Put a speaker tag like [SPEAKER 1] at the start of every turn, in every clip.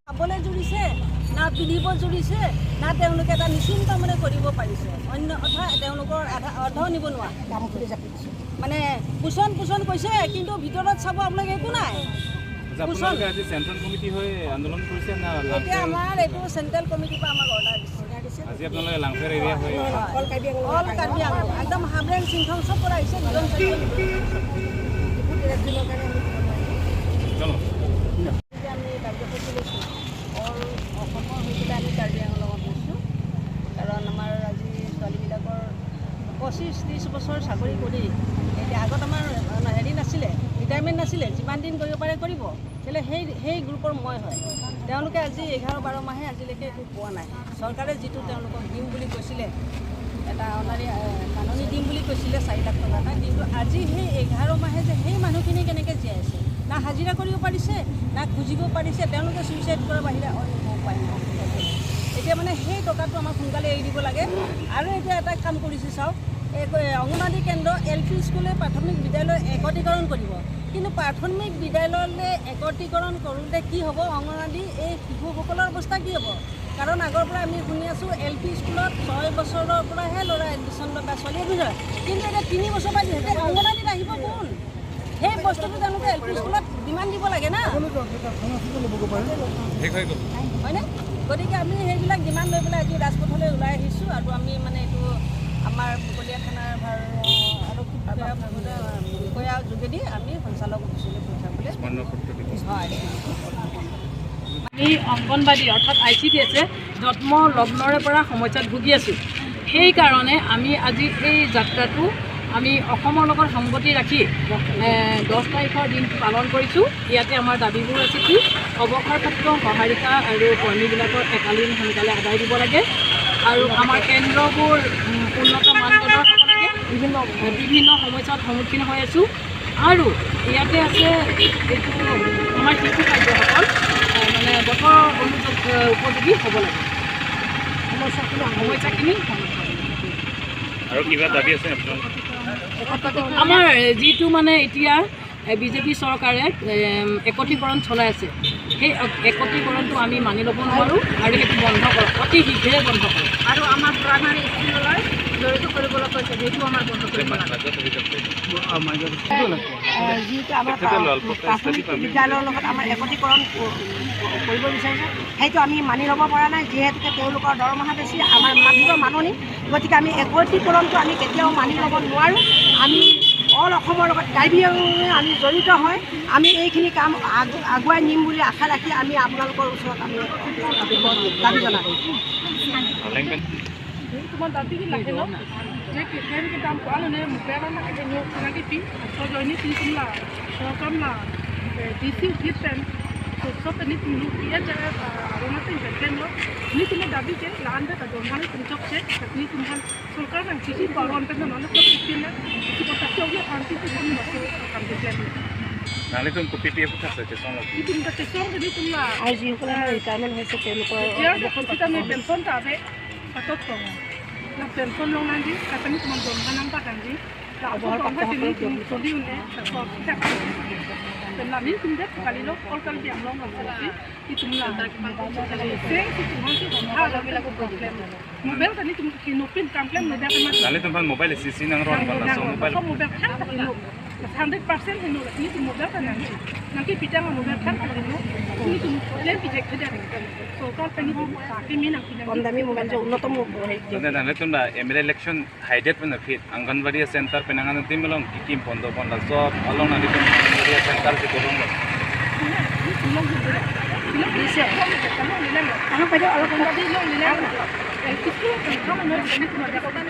[SPEAKER 1] খাবলৈ জুৰিছে না পিন্ধিব জুৰিছে না তেওঁলোকে এটা নিশ্চিন্ত মানে কৰিব পাৰিছে অন্য কথা তেওঁলোকৰ অৰ্ধ নিবনুৱা মানে পোষণ কৈছে কিন্তু ভিতৰত চাব আপোনালোকে একো নাই
[SPEAKER 2] চেণ্ট্ৰেল কমিটি হৈ আন্দোলন কৰিছে না
[SPEAKER 1] এতিয়া আমাৰ এইটো চেণ্ট্ৰেল কমিটিৰ পৰা আমাক অৰ্ডাৰ দিছে
[SPEAKER 2] আজি আপোনালোকে লাংফেৰ এৰিয়া হৈ
[SPEAKER 1] অল কাৰ্বি আংলং একদম হাবৰেং সিংহং চব পৰা আহিছে নিজন আমি কাৰ্যসূচী লৈছোঁ অল অসমৰ হৈ পেলাই আমি কাৰ্বি আংলঙত গৈছোঁ কাৰণ আমাৰ আজি ছোৱালীবিলাকৰ 25-30 বছৰ চাকৰি কৰি এতিয়া আগত আমাৰ হেৰি নাছিলে ৰিটায়াৰমেণ্ট নাছিলে যিমান দিন কৰিব পাৰে কৰিব কেলৈ সেই গ্ৰুপৰ মই হয় তেওঁলোকে আজি 11-12 মাহে আজিলৈকে একো পোৱা নাই চৰকাৰে যিটো তেওঁলোকক দিম বুলি কৈছিলে এটা অনাৰী কাননি দিম বুলি কৈছিলে 4 লাখ টকা এটা কিন্তু আজি সেই 11 মাহে যে সেই মানুহখিনি কেনেকৈ জীয়াই আছে না হাজিৰা কৰিব পাৰিছে না খুজিব পাৰিছে তেওঁলোকে ছুইচাইড কৰাৰ বাহিৰে অন্য উপায় নাই এতিয়া মানে সেই টকাটো আমাক সোনকালে এৰি দিব লাগে আৰু এতিয়া এটা কাম কৰিছে চাওক অংগনবাদী কেন্দ্ৰ LP স্কুলে প্ৰাথমিক বিদ্যালয় একত্ৰীকৰণ কৰিব কিন্তু প্ৰাথমিক বিদ্যালয়লৈ একত্ৰীকৰণ কৰোঁতে কি হ'ব অংগনবাদী এই শিশুসকলৰ অৱস্থা কি হ'ব কাৰণ আগৰ পৰা আমি শুনি আছোঁ LP স্কুলত 6 বছৰৰ পৰাহে ল'ৰা এডমিশ্যন বা ছোৱালী এডমিশ্যন হয় কিন্তু এতিয়া 3 বছৰ পৰা যিহেতু অংগনবাদীত আহিব কোন সেই বস্তুটো তেওঁলোকে LP স্কুলত ডিমাণ্ড দিব লাগে না হয়নে গতিকে আমি সেইবিলাক ডিমাণ্ড লৈ পেলাই আজি ৰাজপথলৈ ওলাই আহিছোঁ আৰু আমি মানে এইটো আমাৰ বকলীয়া থানাৰ আৰক্ষী বিষয়াৰ যোগেদি আমি সঞ্চালক অফিচলৈ পঠিয়াবলৈ হয়
[SPEAKER 3] আমি অংগনবাদী অৰ্থাৎ ICDS জন্ম লগ্নৰে পৰা সমস্যাত ভুগি আছোঁ সেইকাৰণে আমি আজি এই যাত্ৰাটো আমি অসমৰ লগত সংগতি ৰাখি 10 তাৰিখৰ দিনটো পালন কৰিছোঁ ইয়াতে আমাৰ দাবীবোৰ আছে কি অৱসৰপ্ৰাপ্ত সহায়িকা আৰু কৰ্মীবিলাকৰ একালীন সোনকালে আদায় দিব লাগে আৰু আমাৰ কেন্দ্ৰবোৰ উন্নত মানদণ্ডৰ হ'ব লাগে বিভিন্ন সমস্যাত সন্মুখীন হৈ আছোঁ আৰু ইয়াতে আছে এইটো আমাৰ শিশু কাৰ্যসকল মানে বতৰ উপযোগী হ'ব লাগে সমস্যাখিনি
[SPEAKER 2] আৰু কিবা দাবী আছে
[SPEAKER 3] আমাৰ যিটো মানে এতিয়া বিজেপি চৰকাৰে একত্ৰীকৰণ চলাই আছে সেই একত্ৰীকৰণটো আমি মানি ল'ব নোৱাৰোঁ আৰু সেইটো বন্ধ কৰক অতি শীঘ্ৰে বন্ধ কৰক আৰু আমাৰ প্ৰাইমাৰী স্কুললৈ জড়িত কৰিবলৈ কৈছে সেইটো আমাৰ বন্ধ কৰিব লাগে
[SPEAKER 1] যিটো আমাৰ প্ৰাথমিক বিদ্যালয়ৰ লগত আমাৰ একত্ৰীকৰণ কৰিব বিচাৰিছে সেইটো আমি মানি ল'ব পৰা নাই যিহেতুকে তেওঁলোকৰ দৰমহা বেছি আমাৰ মাটিৰ মাননি গতিকে আমি একত্ৰীকৰণটো আমি কেতিয়াও মানি ল'ব নোৱাৰোঁ আমি অল অসমৰ লগত কাৰ্বি আংলঙে আমি জড়িত হয় আমি এইখিনি কাম আগুৱাই নিম বুলি আশা ৰাখি আমি আপোনালোকৰ ওচৰত আমি দাবী জনাওঁ
[SPEAKER 3] তোমার দাবি কি লাগে ন যে কেন ke dalam kuala ne mukera na ke nyo kana ke pi so jo ni tin kum la so kam la disi ukiten so tani tin lu ya jara arona tin ben no ni tin dabi ke landa ka don hal tin chok se ni tin hal सरकार ang sisi baron pe na na ko tin na ki ko tak yo anti tin ni ma ko kam de plan
[SPEAKER 2] নালে তুমি PPF আছে যে সঙ্গ
[SPEAKER 3] tin ka te song ni tin la
[SPEAKER 1] আৰু যিসকলে retirement হৈছে তেওঁলোকৰ
[SPEAKER 3] ya দেখোন kita me pension ta be patot ko na pension long nanti katanya cuma doang nampak nanti la abang ini tadi une so kita dan lain tindak kali lo all kali yang long nanti itu mula sering itu masih ada lagu problem mobil tadi cuma kinupin komplain mudah kan
[SPEAKER 2] নালে তোমার mobile CC nang ron bala so
[SPEAKER 3] mobil kan tak ini 100% ini itu mobil kan nanti bidang mobil kan tak ini itu lain bijak saja so kalau pengen pakai minang
[SPEAKER 1] কম দামী mobile যে উন্নত
[SPEAKER 2] মানে নালে তোমরা MLA election হাইডেট মানে fit anganwadi centre পেনাঙ্গান দিমলং কিকিম বন্ধ বন্ধ সব অলং নালি অঙ্গনবাড়ি সেন্টার যে করুন
[SPEAKER 1] দিছে আমাক বাইদেউ অলপ
[SPEAKER 3] tadi lo lihat itu kamu mau ini cuma ada kan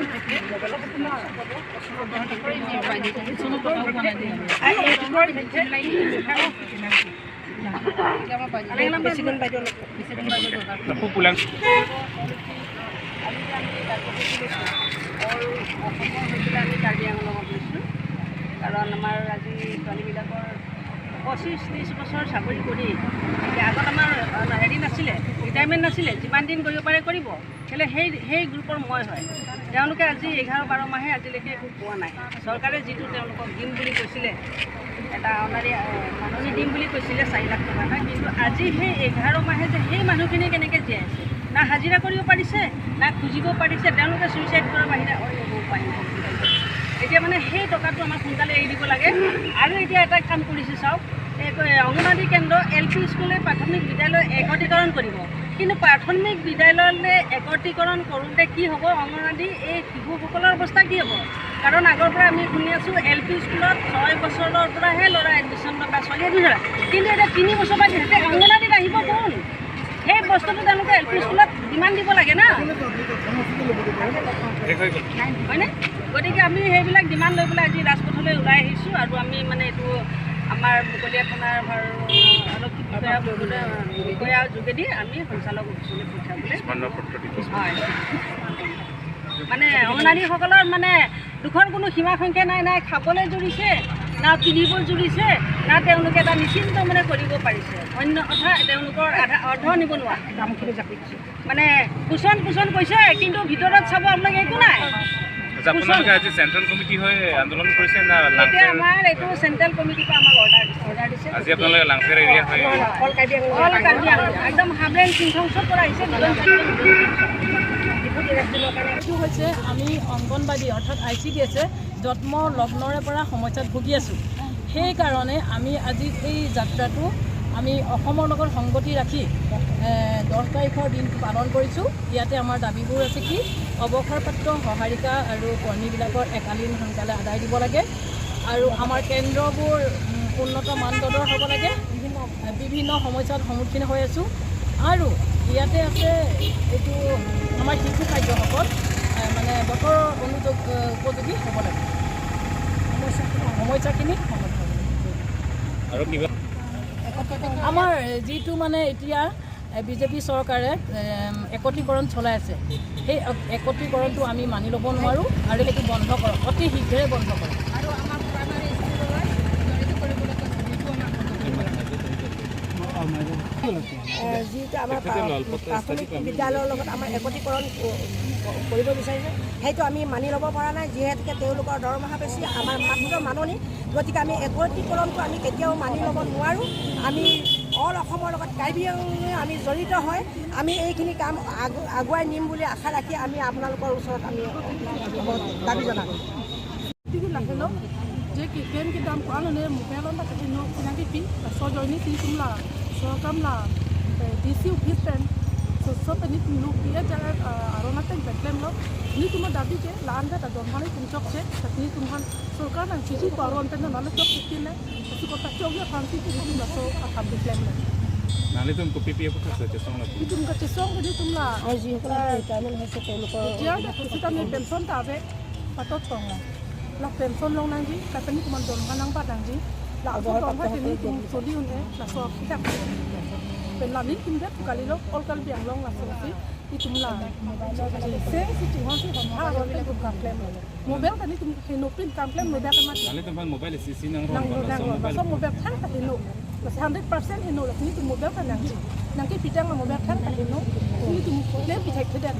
[SPEAKER 2] aku pulang
[SPEAKER 1] আমি কাৰ্বি আংলঙত গৈছোঁ কাৰণ আমাৰ আজি ছোৱালীবিলাকৰ 25-30 বছৰ চাকৰি কৰি এতিয়া আগত আমাৰ হেৰি নাছিলে, ৰিটায়াৰমেণ্ট নাছিলে, যিমান দিন কৰিব পাৰে কৰিব, কেলৈ সেই গ্ৰুপৰ মই হয়। তেওঁলোকে আজি 11-12 মাহে আজিলৈকে একো পোৱা নাই। চৰকাৰে যিটো তেওঁলোকক দিম বুলি কৈছিলে, এটা অনাৰী মাননি দিম বুলি কৈছিলে 4 লাখ টকা এটা, কিন্তু আজি সেই 11 মাহে যে সেই মানুহখিনি কেনেকৈ জীয়াই আছে, না হাজিৰা কৰিব পাৰিছে, না খুজিব পাৰিছে, তেওঁলোকে ছুইচাইড কৰাৰ বাহিৰে পাৰিব। এতিয়া মানে সেই টকাটো আমাক সোনকালে এৰি দিব লাগে। আৰু এতিয়া এটা কাম কৰিছে চাওক, অংগনবাদী কেন্দ্ৰ, LP স্কুলে প্ৰাথমিক বিদ্যালয় একত্ৰীকৰণ কৰিব, কিন্তু প্ৰাথমিক বিদ্যালয়লৈ একত্ৰীকৰণ কৰোঁতে কি হ'ব, অংগনবাদী এই শিশুসকলৰ অৱস্থা কি হ'ব? কাৰণ আগৰ পৰা আমি শুনি আছোঁ LP স্কুলত 6 বছৰৰ পৰাহে ল'ৰা এডমিশ্যন বা ছোৱালী এডমিশ্যন হয়, কিন্তু এতিয়া 3 বছৰ পৰা যিহেতু অংগনবাদীত আহিব কোন? সেই বস্তুটো তেওঁলোকে LP স্কুলত ডিমাণ্ড দিব লাগে না, হয়নে? গতিকে আমি সেইবিলাক ডিমাণ্ড লৈ পেলাই আজি ৰাজপথলৈ ওলাই আহিছোঁ। আৰু আমি মানে এইটো আমাৰ মুকলীয়া থানাৰ আৰক্ষী বিষয়াৰ যোগেদি আমি সঞ্চালক অফিচলৈ পঠিয়াবলৈ হয়। মানে অংগনবাদীসকলৰ মানে দুখৰ কোনো সীমা সংখ্যা নাই, নাই খাবলৈ জুৰিছে, না পিন্ধিব জুৰিছে, না তেওঁলোকে এটা নিশ্চিন্ত মানে কৰিব পাৰিছে। অন্য কথা তেওঁলোকৰ অৰ্ধ নিবনুৱা কামখিনি জাপি দিছে, মানে পোষণ কৈছে, কিন্তু ভিতৰত চাব আপোনালোকে একো নাই।
[SPEAKER 2] আপোনালোকে আজি চেণ্ট্ৰেল কমিটি হৈ আন্দোলন কৰিছে না?
[SPEAKER 1] এতিয়া আমাৰ এইটো চেণ্ট্ৰেল কমিটিৰ পৰা আমাক অৰ্ডাৰ দিছে।
[SPEAKER 2] আজি আপোনালোকে লাংফেৰ এৰিয়া হয়
[SPEAKER 1] একদম হাবলেন সিংহংসৰ পৰা আহিছে।
[SPEAKER 3] এইটো হৈছে আমি অংগনবাদী অৰ্থাৎ ICDSে জন্ম লগ্নৰে পৰা সমস্যাত ভুগি আছোঁ। সেইকাৰণে আমি আজি এই যাত্ৰাটো আমি অসমৰ লগত সংগতি ৰাখি 10 তাৰিখৰ দিনটো পালন কৰিছোঁ। ইয়াতে আমাৰ দাবীবোৰ আছে কি, অৱসৰপ্ৰাপ্ত সহায়িকা আৰু কৰ্মীবিলাকৰ একালীন সোনকালে আদায় দিব লাগে, আৰু আমাৰ কেন্দ্ৰবোৰ উন্নত মানদণ্ডৰ হ'ব লাগে। বিভিন্ন সমস্যাৰ সন্মুখীন হৈ আছোঁ। আৰু ইয়াতে আছে এইটো আমাৰ শিশু খাদ্যসকল মানে বতৰ উপযোগী হ'ব লাগে, সমস্যাখিনি সমাধান হ'ব।
[SPEAKER 2] আৰু কিবা
[SPEAKER 3] আমাৰ যিটো মানে এতিয়া BJP চৰকাৰে একত্ৰীকৰণ চলাই আছে, সেই একত্ৰীকৰণটো আমি মানি ল'ব নোৱাৰোঁ, আৰু সেইটো বন্ধ কৰক, অতি শীঘ্ৰে বন্ধ কৰক। আৰু আমাৰ প্ৰাইমাৰী স্কুললৈ জড়িত কৰিবলৈ
[SPEAKER 4] যিটো আমাৰ প্ৰাথমিক বিদ্যালয়ৰ লগত আমাৰ একত্ৰীকৰণ কৰিব বিচাৰিছে, সেইটো আমি মানি ল'ব পৰা নাই। যিহেতুকে তেওঁলোকৰ দৰমহা বেছি, আমাৰ মাত্ৰ মাননি, গতিকে আমি একত্ৰীকৰণটো আমি কেতিয়াও মানি ল'ব নোৱাৰোঁ। আমি অল অসমৰ লগত কাৰ্বি আংলঙে আমি জড়িত হয়, আমি এইখিনি কাম আগুৱাই নিম বুলি আশা ৰাখি আমি আপোনালোকৰ ওচৰত আমি দাবী জনাওঁ।
[SPEAKER 5] जे किन के दाम को आने मोबाइल ना के नो किना के पी सो जोइनी ती तुमला सो कमला डीसी ऑफिस पेन सो पेनी तुम लोग किया जगह आरोना तक बैठले लो नी तुम दाबी के लान का दम हाने तुम चोक से तकनी तुमहान सरकार ना चीज को आरोन पेन ना चोक किन ले तो को तक यो फांसी की तुम सो काम दिखले
[SPEAKER 2] नाले तुम को पीपीएफ को से चोंग ना
[SPEAKER 5] तुम का चोंग के तुमला
[SPEAKER 4] और जी हकला रिटायरमेंट है से তেওঁলোকৰ
[SPEAKER 5] जिया तो सिता में पेंशन तावे पटत तोंगा ला पेंशन लोग नांगी तकनी कुमान दोन नंग पा नांगी ला अगर तो तकनी तुम सोली उन्हे ला सो किता पेन ला नी तुम दे काली लोग ऑल कल बियांग लोग ला सोसी इ तुमला से सिटी होन से हा रोले को कंप्लेन मोबाइल तनी तुम के नो प्रिंट कंप्लेन मोबाइल का
[SPEAKER 2] नाले तुम मोबाइल सीसी नंग
[SPEAKER 5] so मोबाइल थान का हिनो 100% हिनो ला नी तुम मोबाइल का नांगी पिटांग मोबाइल थान का हिनो नी तुम ले पिटाई खदे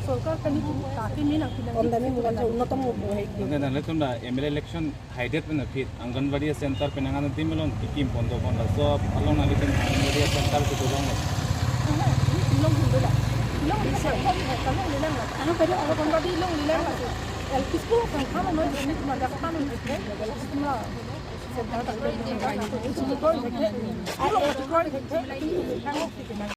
[SPEAKER 5] सरकार कनी ताकि मी ना
[SPEAKER 4] কম দামী মোবাইল উন্নতম
[SPEAKER 2] नाले तुम एमएलए इलेक्शन हाइडेट में फिर आंगनबाड़ी सेंटर पेनांगा टीम में किम बंदो बंद सब अलग नाले तुम आंगनबाड़ी सेंटर को तो लोग
[SPEAKER 5] लोग बोला लोग से लोग ले लेंगे अनु पहले और आंगनबाड़ी लोग ले लेंगे एल किसको खाना नो नहीं तुम जा खाना नहीं तुम से दादा को